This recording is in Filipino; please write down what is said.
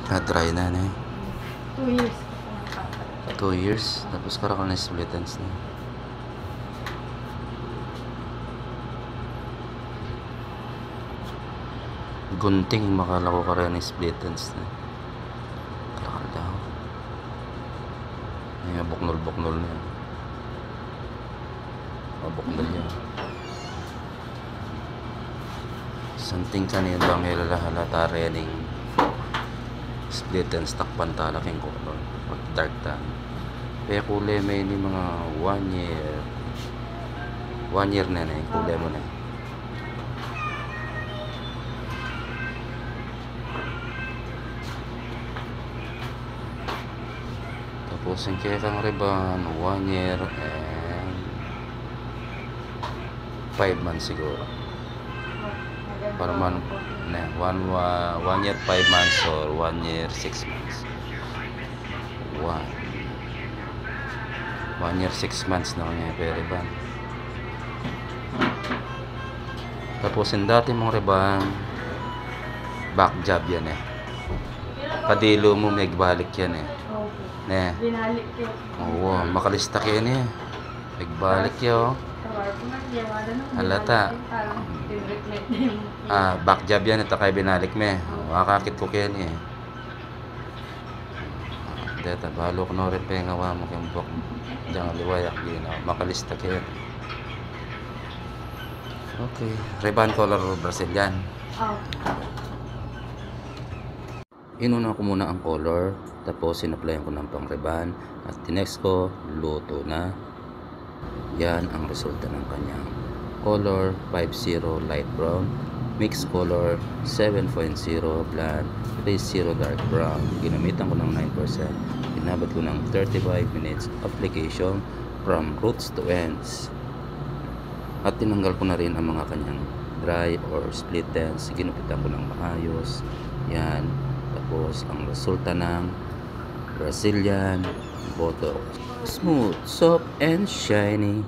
Na-try na na 2 years. 2 years. Tapos karakal na split ends na. Gunting makala ko ka rin split ends na. Karakal daw. Ay, buknol-buknol na. Mabuknol yan. Santing kanina bang halata rening split ends takpan talaking color. Pag dark tan. Kaya kulay may ni mga 1 year. 1 year na yung kulay mo na. Tapos yung kaya kang riban 1 year and 5 months siguro. Para man na 1 year 5 months or 1 year 6 months. 1 year 6 months na kanya pero riban. Tapos yung dati mong riban back job yan eh. Padilo mo may balik yan eh. Ne. Binalik ko. Oo, makalista kayo niya. Nagbalik yo. Halata. Back job yan ito kay binalik me. Makakakit ko kayo niya. Deta balo ko no rin pengawa mo kayong buwak dyan liwayak din. Makalista kayo. Okay. Ribbon color Brazilian. Inuna ko muna ang color. Tapos in-applyan ko ng pang ribbon. At tinext ko, luto na. Yan ang resulta ng kanyang color 50 light brown. Mix color 7.0 blonde 30 dark brown. Ginamitan ko ng 9%. Inabot ko ng 35 minutes application from roots to ends. At tinanggal ko na rin ang mga kanyang dry or split ends. Ginupitan ko ng maayos. Yan. Tapos ang resulta ng Brazilian Botox. Smooth, soft, and shiny.